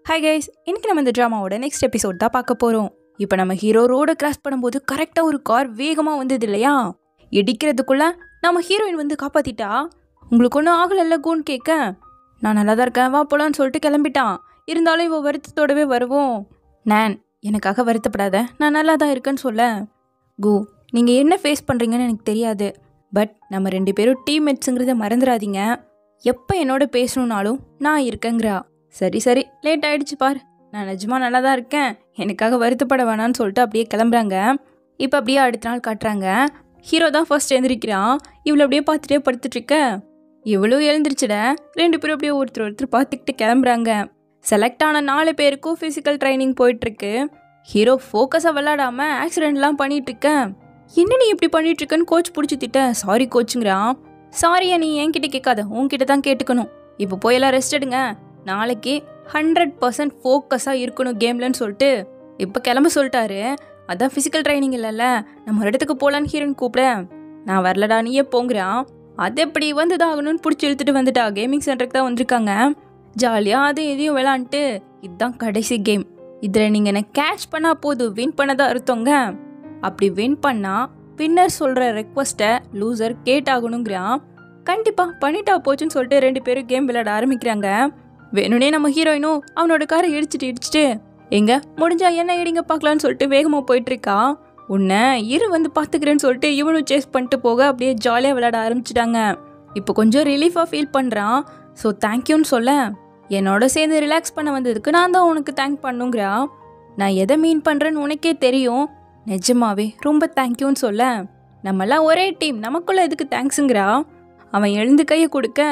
Hi guys, இன்னைக்கு நம்ம இந்த ட்ராமாவோட நெக்ஸ்ட் எபிசோட் தான் பார்க்க போகிறோம். இப்போ நம்ம ஹீரோ ரோடை கிராஸ் பண்ணும்போது கரெக்டாக ஒரு கார் வேகமாக வந்தது இல்லையா? இடிக்கிறதுக்குள்ள நம்ம ஹீரோயின் வந்து காப்பாற்றிட்டா. உங்களுக்கு ஒன்றும் ஆகலைல்ல கூன்னு கேட்க, நான் நல்லா தான் இருக்கேன் வா போலான்னு சொல்லிட்டு கிளம்பிட்டான். இருந்தாலும் இவ வருத்தத்தோடவே வருவோம். நான் எனக்காக வருத்தப்படாத, நான் நல்லா தான் இருக்கேன்னு சொல்ல, கு நீங்கள் என்ன ஃபேஸ் பண்ணுறீங்கன்னு எனக்கு தெரியாது, பட் நம்ம 2 பேரும் டீம்மேட்ஸுங்கிறத மறந்துடாதீங்க. எப்போ என்னோட பேசணுன்னாலும் நான் இருக்கேங்கிறா. சரி சரி லேட் ஆகிடுச்சு பார், நான் நிஜமாக நல்லா தான் இருக்கேன், எனக்காக வருத்தப்பட வேணான்னு சொல்லிட்டு அப்படியே கிளம்புறாங்க. இப்போ அப்படியே அடுத்த நாள் காட்டுறாங்க. ஹீரோ தான் ஃபர்ஸ்ட் எழுந்திரிக்கிறான். இவ்வளோ அப்படியே பார்த்துட்டே படுத்துட்ருக்க. இவ்வளோ எழுந்திரிச்சிட 2 பேரும் அப்படியே ஒருத்தர் பார்த்துக்கிட்டு கிளம்புறாங்க. செலக்ட் ஆன 4 பேருக்கும் ஃபிசிக்கல் ட்ரைனிங் போயிட்டுருக்கு. ஹீரோ ஃபோக்கஸாக விளாடாமல் ஆக்சிடென்ட்லாம் பண்ணிகிட்ருக்க. என்ன நீ இப்படி பண்ணிகிட்ருக்கன்னு கோச் பிடிச்சி திட்ட. சாரி கோச்சுங்கிறான். சாரியா நீ என்கிட்ட கேட்காத, உன்கிட்ட தான் கேட்டுக்கணும். இப்போ போயெல்லாம் ரெஸ்ட் எடுங்க, நாளைக்கு 100% ஃபோக்கஸாக இருக்கணும் கேம்லன்னு சொல்லிட்டு இப்போ கிளம்ப சொல்லிட்டாரு. அதான் ஃபிசிக்கல் ட்ரைனிங் இல்லைல்ல, நம்ம ஒரு இடத்துக்கு போகலான்னு ஹீரோயின் கூப்பிட, நான் வரலடா நீயே போங்கிறான். அது எப்படி வந்துதான் ஆகணும்னு பிடிச்சி இழுத்துட்டு வந்துட்டா. கேமிங் சென்டருக்கு தான் வந்திருக்காங்க. ஜாலியாக அது இதையும் விளாண்டுட்டு, இதுதான் கடைசி கேம், இதில் நீங்கள் என்னை கேட்ச் பண்ணால் போதும், வின் பண்ணதான் அர்த்தங்க. அப்படி வின் பண்ணால் வின்னர் சொல்கிற ரெக்வஸ்ட்டை லூசர் கேட்டாகணுங்கிறான். கண்டிப்பாக பண்ணிட்டா போச்சுன்னு சொல்லிட்டு 2 பேரும் கேம் விளையாட ஆரம்பிக்கிறாங்க. வேணும்னே நம்ம ஹீரோயினும் அவனோட காரை இடிச்சிட்டு எங்க முடிஞ்சா என்ன இடிங்க பார்க்கலான்னு சொல்லிட்டு வேகமாக போயிட்டுருக்கா. உன்னை வந்து பார்த்துக்கிறேன்னு சொல்லிட்டு இவனும் சேஸ் பண்ணிட்டு போக அப்படியே ஜாலியாக விளையாட ஆரம்பிச்சிட்டாங்க. இப்போ கொஞ்சம் ரிலீஃபாக ஃபீல் பண்ணுறான். ஸோ தேங்க்யூன்னு சொல்ல, என்னோட சேர்ந்து ரிலாக்ஸ் பண்ண வந்ததுக்கு நான் தான் உனக்கு தேங்க் பண்ணுங்கிறா. நான் எதை மீன் பண்ணுறேன்னு உனக்கே தெரியும், நிஜமாவே ரொம்ப தேங்க்யூன்னு சொல்ல, நம்மளாம் ஒரே டீம், நமக்குள்ள எதுக்கு தேங்க்ஸுங்கிறா. அவன் எழுந்து கையை கொடுக்க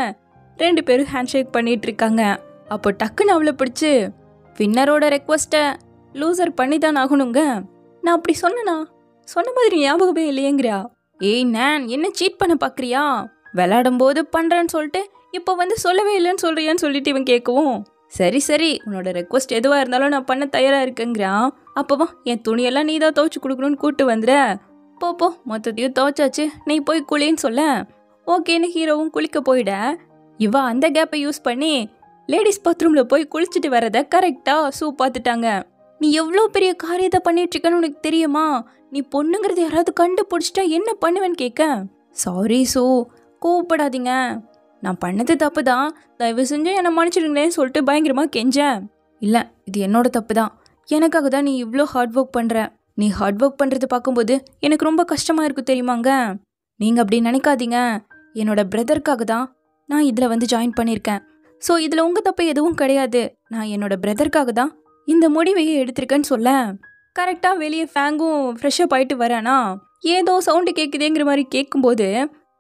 2 பேரும் ஹேண்ட் ஷேக் பண்ணிட்டு இருக்காங்க. அப்போ டக்குன்னு அவளை பிடிச்சி, வின்னரோட ரெக்வஸ்ட்டை லூசர் பண்ணி தான் ஆகணுங்க, நான் அப்படி சொன்னனா, சொன்ன மாதிரி ஞாபகமே இல்லையேங்கிறா. ஏய் நான் என்ன சீட் பண்ண பார்க்குறியா, விளையாடும் போது பண்ணுறேன்னு சொல்லிட்டு இப்போ வந்து சொல்லவே இல்லைன்னு சொல்கிறியான்னு சொல்லிட்டு இவன் கேட்கவும், சரி சரி உன்னோட ரெக்வஸ்ட் எதுவாக இருந்தாலும் நான் பண்ண தயாராக இருக்கேங்கிறான். அப்போவா என் துணியெல்லாம் நீ தான் துவைச்சி கொடுக்கணும்னு கூப்பிட்டு வந்துட. போ மொத்தத்தையும் துவைச்சாச்சு, நீ போய் குளின்னு சொல்ல, ஓகேன்னு ஹீரோவும் குளிக்க போயிட. இவ அந்த கேப்பை யூஸ் பண்ணி லேடிஸ் பாத்ரூமில் போய் குளிச்சுட்டு வரதை கரெக்டாக ஷூ பார்த்துட்டாங்க. நீ எவ்வளோ பெரிய காரியத்தை பண்ணிட்டுருக்கன்னு உனக்கு தெரியுமா, நீ பொண்ணுங்கிறது யாராவது கண்டுபிடிச்சிட்டா என்ன பண்ணுவேன்னு கேட்க, சாரி ஷூ கோவப்படாதீங்க, நான் பண்ணது தப்பு தான், தயவு செஞ்சு என்னை மன்னிச்சிடுங்களேன்னு சொல்லிட்டு பயங்கரமாக கெஞ்சேன். இல்லை இது என்னோட தப்பு தான், எனக்காக தான் நீ இவ்வளோ ஹார்ட் ஒர்க் பண்ணுற, நீ ஹார்ட் ஒர்க் பண்ணுறது பார்க்கும்போது எனக்கு ரொம்ப கஷ்டமாக இருக்குது தெரியுமாங்க. நீங்கள் அப்படி நினைக்காதீங்க, என்னோட பிரதருக்காக தான் நான் இதில் வந்து ஜாயின் பண்ணியிருக்கேன். ஸோ இதில் உங்கள் தப்பு எதுவும் கிடையாது, நான் என்னோட பிரதருக்காக தான் இந்த முடிவையே எடுத்திருக்கேன்னு சொல்ல, கரெக்டாக வெளியே ஃபேங்கும் ஃப்ரெஷ்ஷப் ஆகிட்டு வரேனா, ஏதோ சவுண்டு கேட்குதேங்கிற மாதிரி கேட்கும்போது,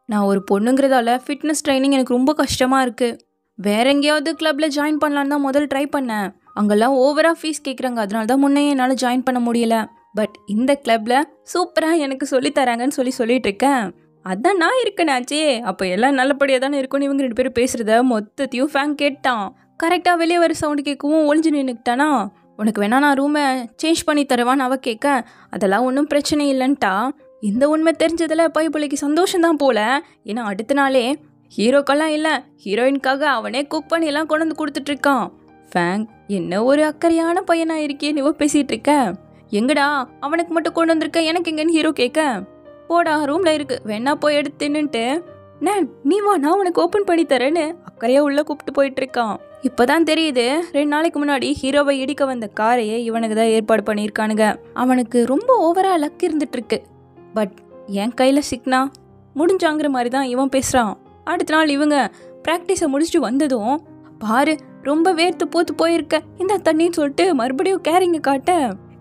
நான் ஒரு பொண்ணுங்கிறதால ஃபிட்னஸ் ட்ரைனிங் எனக்கு ரொம்ப கஷ்டமாக இருக்குது, வேற எங்கேயாவது கிளப்பில் ஜாயின் பண்ணலான்னு தான் முதல் ட்ரை பண்ணேன், அங்கெல்லாம் ஓவராக ஃபீஸ் கேட்குறாங்க, அதனால தான் முன்னே என்னால் ஜாயின் பண்ண முடியல, பட் இந்த கிளப்பில் சூப்பராக எனக்கு சொல்லித்தராங்கன்னு சொல்லிட்டு இருக்கேன், அதான் நான் இருக்கேனாச்சே, அப்போ எல்லாம் நல்லபடியாக தானே இருக்கும்னு இவங்க 2 பேரும் பேசுகிறத மொத்தத்தையும் ஃபேன் கேட்டான். கரெக்டாக வெளியே வர சவுண்டு கேட்கவும் ஒளிஞ்சு நின்றுக்கிட்டானா. உனக்கு வேணா நான் ரூமை சேஞ்ச் பண்ணி தருவான்னு அவ கேட்க, அதெல்லாம் ஒன்றும் பிரச்சனை இல்லைன்ட்டா. இந்த உண்மை தெரிஞ்சதில் பைபிளைக்கு சந்தோஷம்தான் போல. ஏன்னா அடுத்த நாளே ஹீரோக்கெல்லாம் இல்லை, ஹீரோயினுக்காக அவனே குக் பண்ணி எல்லாம் கொண்டு வந்து கொடுத்துட்ருக்கான். ஃபேங் என்ன ஒரு அக்கறையான பையனா இருக்கே நீ பேசிகிட்டு இருக்க, எங்கடா அவனுக்கு மட்டும் கொண்டு வந்திருக்க, எனக்கு எங்கன்னு ஹீரோ கேட்க, போடா ரூம்ல இருக்கு வேணா போய் எடுத்துன்னுட்டு, நான் நீ வா நான் உனக்கு ஓப்பன் பண்ணி தரேன்னு அக்கறையா உள்ள கூப்பிட்டு போயிட்டு இருக்கான். இப்பதான் தெரியுது 2 நாளைக்கு முன்னாடி ஹீரோவை இடிக்க வந்த காரையே இவனுக்கு தான் ஏற்பாடு பண்ணியிருக்கானுங்க. அவனுக்கு ரொம்ப ஓவரா லக் இருந்துட்டு இருக்கு, பட் என் கையில சிக்னா முடிஞ்சாங்கிற மாதிரி தான் இவன் பேசுறான். அடுத்த நாள் இவங்க பிராக்டிஸை முடிச்சுட்டு வந்ததும், பாரு ரொம்ப வேர்த்து போத்து போயிருக்க இந்த தண்ணின்னு சொல்லிட்டு மறுபடியும் கேரிங்க காட்ட,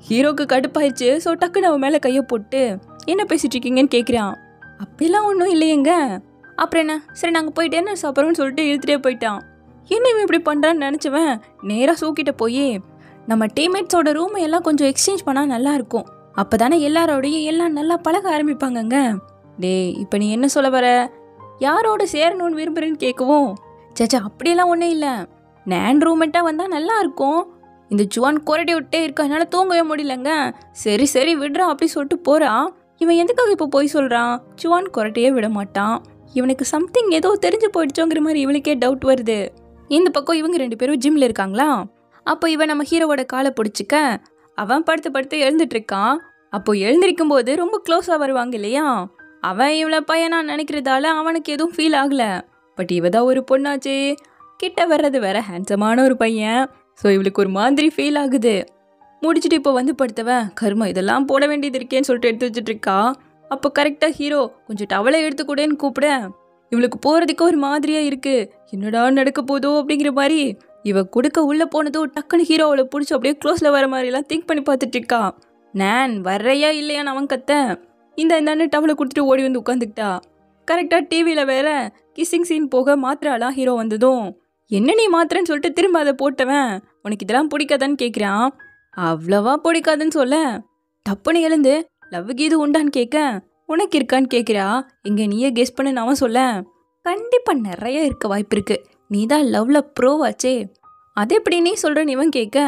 ஹீரோக்கு கடுப்பாயிடுச்சு. ஸோ டக்குன்னு அவன் மேலே கையை போட்டு என்ன பேசிட்டு இருக்கீங்கன்னு கேட்குறான். அப்படிலாம் ஒன்றும் இல்லையேங்க, அப்புறம் என்ன சரி நாங்கள் போயிட்டு என்ன சாப்பிட்றோன்னு சொல்லிட்டு இழுத்துட்டே போயிட்டான். என்ன இவன் இப்படி பண்ணுறான்னு நினச்சவன் நேராக சூக்கிட்ட போய், நம்ம டீம்மேட்ஸோட ரூமை எல்லாம் கொஞ்சம் எக்ஸ்சேஞ்ச் பண்ணால் நல்லா இருக்கும், அப்போ தானே எல்லாரோடையும் எல்லாம் நல்லா பழக ஆரம்பிப்பாங்கங்க. டேய் இப்போ நீ என்ன சொல்ல வர, யாரோட சேரணும்னு விரும்புகிறேன்னு கேட்கவும், சேச்சா அப்படியெல்லாம் ஒன்றும் இல்லை, நான் ரூம்மேட்டாக வந்தால் நல்லா இருக்கும், இந்த ஜுவான் குரட்டி விட்டே இருக்கா என்னால் தூங்கவே முடியலங்க, சரி சரி விடுறான் அப்படி சொல்லிட்டு போகிறான். இவன் எதுக்காக இப்போ போய் சொல்கிறான், ஜுவான் குரட்டையே விட மாட்டான், இவனுக்கு சம்திங் ஏதோ தெரிஞ்சு போயிடுச்சோங்கிற மாதிரி இவளுக்கே டவுட் வருது. இந்த பக்கம் இவங்க 2 பேரும் ஜிம்மில் இருக்காங்களா, அப்போ இவன் நம்ம ஹீரோவோட காலை பிடிச்சிக்க அவன் படுத்து படுத்து எழுந்துட்டு இருக்கான். அப்போ எழுந்திருக்கும் போது ரொம்ப க்ளோஸாக வருவாங்க இல்லையா, அவன் இவளை பையனா நினைக்கிறதால அவனுக்கு எதுவும் ஃபீல் ஆகலை. பட் இவதான் ஒரு பொண்ணாச்சு, கிட்ட வர்றது வேற ஹேண்ட்ஸமான ஒரு பையன். ஸோ இவளுக்கு ஒரு மாதிரி ஃபீல் ஆகுது. முடிச்சுட்டு இப்போ வந்து படுத்தவன் கர்மம் இதெல்லாம் போட வேண்டியது இருக்கேன்னு சொல்லிட்டு எடுத்து வச்சுட்டு இருக்கா. அப்போ கரெக்டாக ஹீரோ கொஞ்சம் டவலை எடுத்துக்கூடேன்னு கூப்பிட இவளுக்கு போகிறதுக்கு ஒரு மாதிரியாக இருக்கு. என்னடா நடக்க போதோ அப்படிங்கிற மாதிரி இவ கொடுக்க உள்ளே போனதும் டக்குன்னு ஹீரோவில் பிடிச்சி அப்படியே க்ளோஸில் வர மாதிரிலாம் திங்க் பண்ணி பார்த்துட்டு இருக்கா. நான் வர்றையா இல்லையான்னு அவன் கத்த இந்தாண்டு டவலை கொடுத்துட்டு ஓடி வந்து உட்காந்துக்கிட்டா. கரெக்டாக டிவியில் வேற கிஸ்ஸிங் சீன் போக மாத்திராலாம். ஹீரோ வந்ததும் என்ன நீ மாத்திரன்னு சொல்லிட்டு திரும்ப அதை போட்டவன் உனக்கு இதெல்லாம் பிடிக்காதான்னு கேட்குறான். அவ்வளவா பிடிக்காதுன்னு சொல்ல தப்புன்னு எழுந்து லவ் கீது உண்டான்னு கேட்க உனக்கு இருக்கான்னு கேட்குறா. எங்கே நீயே கெஸ் பண்ணு அவன் சொல்ல கண்டிப்பாக நிறைய இருக்க வாய்ப்பு இருக்கு, நீ தான் லவ்ல ப்ரோவாச்சே. அது எப்படி நீ சொல்கிறன்னு இவன் கேட்க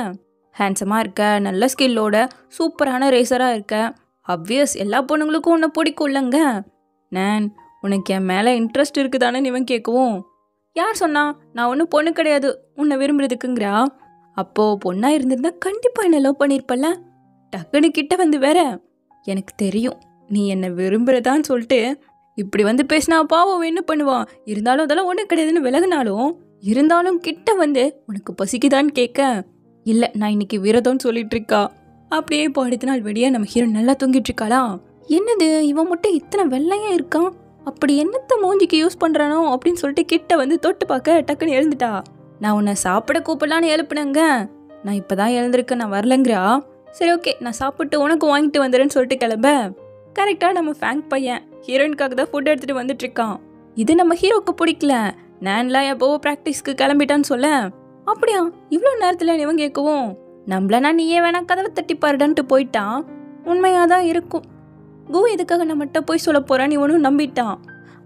ஹேண்ட்ஸமாக இருக்க, நல்ல ஸ்கில்லோட சூப்பரான ரேசராக இருக்க, அப்வியஸ் எல்லா பொண்ணுங்களுக்கும் உன்னை பிடிக்கும் இல்லைங்க. நான் உனக்கு என் மேலே இன்ட்ரெஸ்ட் இருக்குதானு இவன் கேட்கவும் யார் சொன்னா நான் ஒன்றும் பொண்ணு கிடையாது உன்னை விரும்புறதுக்குங்கிறா. அப்போது பொண்ணாக இருந்திருந்தா கண்டிப்பாக என்னை லவ் பண்ணியிருப்பல்ல. டக்குனு கிட்ட வந்து வேற எனக்கு தெரியும் நீ என்னை விரும்புகிறதான்னு சொல்லிட்டு இப்படி வந்து பேசினா பாவம் என்ன பண்ணுவான், இருந்தாலும் அதெல்லாம் ஒன்றும் கிடையாதுன்னு விலகினாலும் இருந்தாலும் கிட்ட வந்து உனக்கு பசிக்குதான்னு கேட்க இல்லை நான் இன்னைக்கு விரதம்னு சொல்லிட்டு இருக்கா. அப்படியே இப்போ அடுத்த நாள் வெடியா நம்ம ஹீரோ நல்லா தூங்கிட்டு இருக்காளா. என்னது இவன் மட்டும் இத்தனை வெள்ளையா இருக்கான், அப்படி என்னத்த மூஞ்சிக்கு யூஸ் பண்ணுறானோ அப்படின்னு சொல்லிட்டு கிட்ட வந்து தொட்டு பார்க்க டக்குன்னு எழுந்துட்டா. நான் உன்னை சாப்பிட கூப்பிடலான்னு எழுப்புனேங்க, நான் இப்போ தான் எழுந்திருக்கேன் நான் வரலங்கிறா. சரி ஓகே நான் சாப்பிட்டு உனக்கு வாங்கிட்டு வந்துடுறேன்னு சொல்லிட்டு கிளம்ப கரெக்டாக நம்ம ஃபேங்க் பையன் ஹீரோயினுக்காக தான் ஃபுட் எடுத்துகிட்டு வந்துட்டு இருக்கான். இது நம்ம ஹீரோக்கு பிடிக்கல. நான்லாம் எப்போவோ ப்ராக்டிஸ்க்கு கிளம்பிட்டான்னு சொல்ல அப்படியா இவ்வளோ நேரத்தில் இவன் கேட்கவும் நம்மளனா நீயே வேணா கதவை தட்டி பாருடான்ட்டு போயிட்டான். உண்மையாக தான் இருக்கும், கோ எதுக்காக நம்மகிட்ட போய் சொல்ல போகிறான்னு இவனும் நம்பிட்டான்.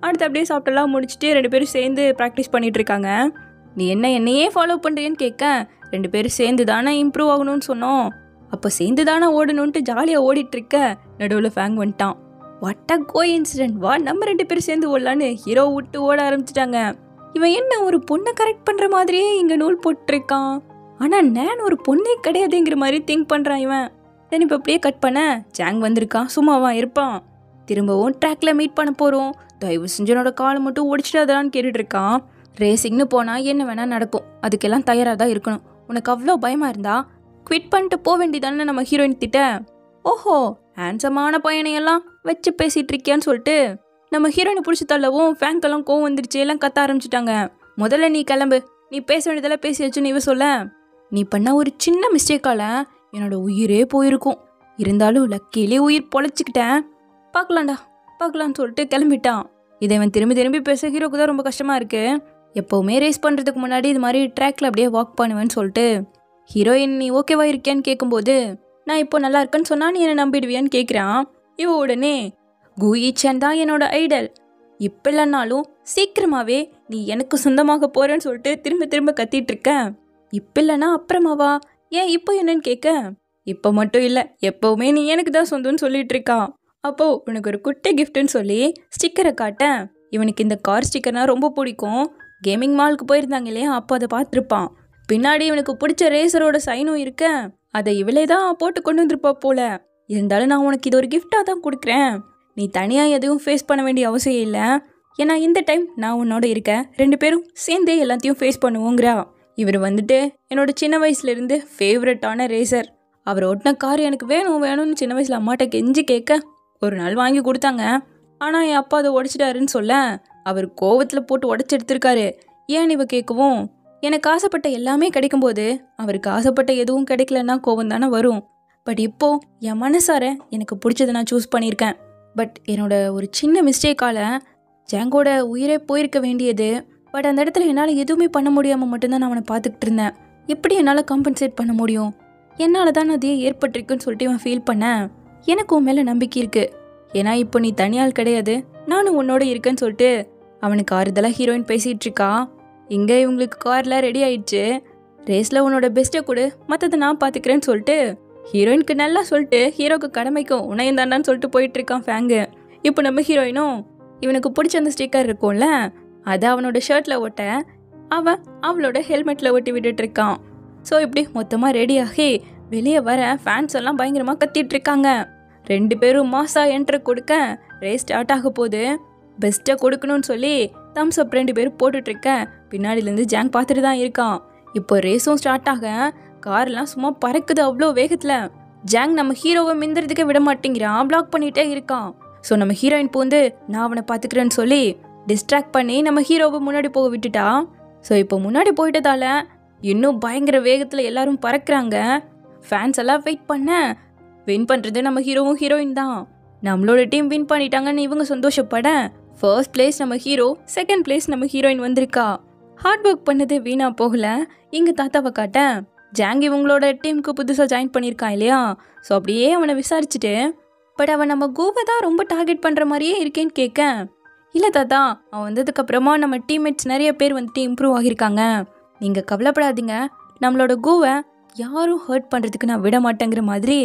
அடுத்து அப்படியே சாப்பிட்டெல்லாம் முடிச்சுட்டு 2 பேரும் சேர்ந்து ப்ராக்டிஸ் பண்ணிகிட்டு இருக்காங்க. நீ என்னையே ஃபாலோ பண்ணுறியன்னு கேட்க 2 பேரும் சேர்ந்து தானே இம்ப்ரூவ் ஆகணும்னு சொன்னோம், அப்போ சேர்ந்து தானே ஓடணுன்ட்டு ஜாலியாக ஓடிட்டுருக்க நடுவில் ஃபேங் வந்துட்டான். வாட் அ கோஇன்சிடென்ட், வா நம்ம 2 பேரும் சேர்ந்து ஓடலான்னு ஹீரோ விட்டு ஓட ஆரம்பிச்சிட்டாங்க. இவன் என்ன ஒரு பொண்ணை கரெக்ட் பண்ணுற மாதிரியே இங்கே நூல் போட்டுருக்கான், ஆனால் நான் ஒரு பொண்ணே கிடையாதுங்கிற மாதிரி திங்க் பண்ணுறான் இவன். தென் இப்போ அப்படியே கட் பண்ண ஜாங் வந்திருக்கான், சும்மாவா இருப்பான். திரும்பவும் ட்ராக்ல மீட் பண்ண போகிறோம், தயவு செஞ்சனோட காலை மட்டும் ஒடிச்சிட்டாதான்னு கேட்டுட்டு இருக்கான். ரேசிங்னு போனால் என்ன வேணால் நடக்கும், அதுக்கெல்லாம் தயாராக தான் இருக்கணும். உனக்கு அவ்வளோ பயமாக இருந்தா குவிட் பண்ணிட்டு போக வேண்டியதானே நம்ம ஹீரோயின் திட்ட. ஓஹோ ஹேண்ட்ஸமான பையனையெல்லாம் வச்சு பேசிகிட்டு இருக்கியான்னு சொல்லிட்டு நம்ம ஹீரோயினை பிடிச்சி தள்ளவும் ஃபேங்க்கெல்லாம் கோவம் வந்துருச்சு, எல்லாம் கத்த ஆரம்பிச்சிட்டாங்க. முதல்ல நீ கிளம்பு, நீ பேச வேண்டியதெல்லாம் பேசி வச்சுன்னு இவ சொல்ல நீ பண்ண ஒரு சின்ன மிஸ்டேக்கால என்னோட உயிரே போயிருக்கும், இருந்தாலும் லக்கிலே உயிர் பொழைச்சிக்கிட்டேன், பார்க்கலான்னு சொல்லிட்டு கிளம்பிட்டான். இதை இவன் திரும்பி பேச ஹீரோக்கு தான் ரொம்ப கஷ்டமாக இருக்குது. எப்போவுமே ரேஸ் பண்ணுறதுக்கு முன்னாடி இது மாதிரி ட்ராக்ல அப்படியே வாக் பண்ணுவேன்னு சொல்லிட்டு ஹீரோயின் நீ ஓகேவா இருக்கேன்னு கேட்கும்போது நான் இப்போ நல்லா இருக்கேன்னு சொன்னா நீ என்னை நம்பிடுவியான்னு கேட்குறான். இவ உடனே குயிச்சன் தான் என்னோட ஐடல், இப்போ இல்லைன்னாலும் சீக்கிரமாகவே நீ எனக்கு சொந்தமாக போகிறேன்னு சொல்லிட்டு திரும்ப கத்திட்டு இருக்க. இப்போ இல்லைன்னா அப்புறமாவா, ஏன் இப்போ என்னன்னு கேட்க இப்போ மட்டும் இல்லை எப்போவுமே நீ எனக்கு தான் சொந்தம்னு சொல்லிட்டு இருக்கான். அப்போது உனக்கு ஒரு குட்டி கிஃப்ட்டுன்னு சொல்லி ஸ்டிக்கரை காட்டேன். இவனுக்கு இந்த கார் ஸ்டிக்கர்னால் ரொம்ப பிடிக்கும், கேமிங் மாலுக்கு போயிருந்தாங்க இல்லையா அப்போ அதை பார்த்துருப்பான். பின்னாடி இவனுக்கு பிடிச்ச ரேசரோட சைனும் இருக்க, அதை இவளே தான் போட்டு கொண்டு வந்துருப்பா போல. இருந்தாலும் நான் உனக்கு இது ஒரு கிஃப்டாக தான் கொடுக்குறேன், நீ தனியாக எதுவும் ஃபேஸ் பண்ண வேண்டிய அவசியம் இல்லை, ஏன்னா இந்த டைம் நான் உன்னோட இருக்கேன், 2 பேரும் சேர்ந்தே எல்லாத்தையும் ஃபேஸ் பண்ணுவோங்கிறா. இவர் வந்துட்டு என்னோட சின்ன வயசுலேருந்து ஃபேவரட்டான ரேசர், அவர் ஓட்டின கார் எனக்கு வேணும்னு சின்ன வயசில் அம்மாட்ட கெஞ்சி கேட்க ஒரு நாள் வாங்கி கொடுத்தாங்க. ஆனால் என் அப்பா அதை உடைச்சிட்டாருன்னு சொல்ல அவர் கோவத்தில் போட்டு உடச்சி எடுத்திருக்காரு. ஏன் இவ கேட்கவும் எனக்கு ஆசைப்பட்ட எல்லாமே கிடைக்கும்போது அவருக்கு ஆசைப்பட்ட எதுவும் கிடைக்கலன்னா கோவம் தானே வரும். பட் இப்போது என் மனசார எனக்கு பிடிச்சதை நான் சூஸ் பண்ணியிருக்கேன். பட் என்னோட ஒரு சின்ன மிஸ்டேக்கால் ஜாங்கோட உயிரே போயிருக்க வேண்டியது. பட் அந்த இடத்துல என்னால் எதுவுமே பண்ண முடியாமல் மட்டும்தான் நான் அவனை பார்த்துக்கிட்டு இருந்தேன். எப்படி என்னால் காம்பன்சேட் பண்ண முடியும், என்னால் தான் அதே ஏற்பட்டிருக்குன்னு சொல்லிட்டு அவன் ஃபீல் பண்ணேன். எனக்கு உன் மேலே நம்பிக்கை இருக்குது, ஏன்னா இப்போ நீ தனியால் கிடையாது, நானும் உன்னோட இருக்கேன்னு சொல்லிட்டு அவனுக்கு ஆறுதலாக ஹீரோயின் பேசிகிட்டு இருக்கா. இங்கே இவங்களுக்கு கார்லாம் ரெடி ஆயிடுச்சு, ரேஸில் உன்னோட பெஸ்ட்டை கொடு, மற்றதை நான் பார்த்துக்கிறேன்னு சொல்லிட்டு ஹீரோயினுக்கு நல்லா சொல்லிட்டு ஹீரோக்கு கடமைக்கும் உன்னையும் தாண்டான்னு சொல்லிட்டு போயிட்டுருக்கான் ஃபேங்கு. இப்போ நம்ம ஹீரோயினும் இவனுக்கு பிடிச்ச அந்த ஸ்டிக்கர் இருக்கும்ல அதை அவனோட ஷர்ட்டில் ஒட்ட அவன் அவளோட ஹெல்மெட்டில் ஒட்டி விட்டுட்டு இருக்கான். ஸோ இப்படி மொத்தமாக ரெடியாகி வெளியே வர ஃபேன்ஸ் எல்லாம் பயங்கரமாக கத்திட்டு இருக்காங்க. 2 பேரும் மாசா என்ட்ரு கொடுக்க ரேஸ் ஸ்டார்ட் ஆக போகுது. பெஸ்ட்டை கொடுக்கணும்னு சொல்லி தம்ஸ் அப் 2 பேரும் போட்டுட்ருக்க பின்னாடிலேருந்து ஜாங் பார்த்துட்டு தான் இருக்கான். இப்போ ரேஸும் ஸ்டார்ட் ஆக கார்லாம் சும்மா பறக்குது அவ்வளோ வேகத்தில். ஜாங் நம்ம ஹீரோவை மிந்துறதுக்கே விட மாட்டேங்கிறான், பிளாக் பண்ணிகிட்டே இருக்கான். ஸோ நம்ம ஹீரோயின் போந்து நான் அவனை பார்த்துக்கிறேன்னு சொல்லி டிஸ்ட்ராக்ட் பண்ணி நம்ம ஹீரோவை முன்னாடி போக விட்டுட்டா. ஸோ இப்போ முன்னாடி போயிட்டதால இன்னும் பயங்கர வேகத்தில் எல்லாரும் பறக்குறாங்க. ஃபேன்ஸ் எல்லாம் வெயிட் பண்ண வின் பண்ணுறது நம்ம ஹீரோவும் ஹீரோயின் தான். நம்மளோட டீம் வின் பண்ணிட்டாங்கன்னு இவங்க சந்தோஷப்பட ஃபர்ஸ்ட் பிளேஸ் நம்ம ஹீரோ, செகண்ட் பிளேஸ் நம்ம ஹீரோயின் வந்திருக்கா. ஹார்ட் ஒர்க் பண்ணது வீணா போகல. இங்கே தாத்தாவை காட்ட ஜாங் இவங்களோட டீமுக்கு புதுசாக ஜாயின் பண்ணியிருக்கான் இல்லையா. ஸோ அப்படியே அவனை விசாரிச்சுட்டு பட் அவன் நம்ம கோவை தான் ரொம்ப டார்கெட் பண்ணுற மாதிரியே இருக்கேன்னு கேட்க, இல்லை தாத்தா அவன் வந்ததுக்கப்புறமா நம்ம டீம்மேட்ஸ் நிறைய பேர் வந்துட்டு இம்ப்ரூவ் ஆகியிருக்காங்க, நீங்கள் கவலைப்படாதீங்க, நம்மளோட கோவை யாரும் ஹர்ட் பண்ணுறதுக்கு நான் விட மாட்டேங்கிற மாதிரி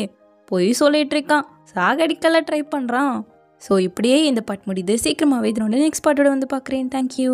போய் சொல்லிட்டு இருக்கான். சாகடிக்கெல்லாம் ட்ரை பண்ணுறான். ஸோ இப்படியே இந்த பாட் முடியுது. சீக்கிரமாகவே இதனோட நெக்ஸ்ட் பாட்டோட வந்து பார்க்குறேன். தேங்க்யூ.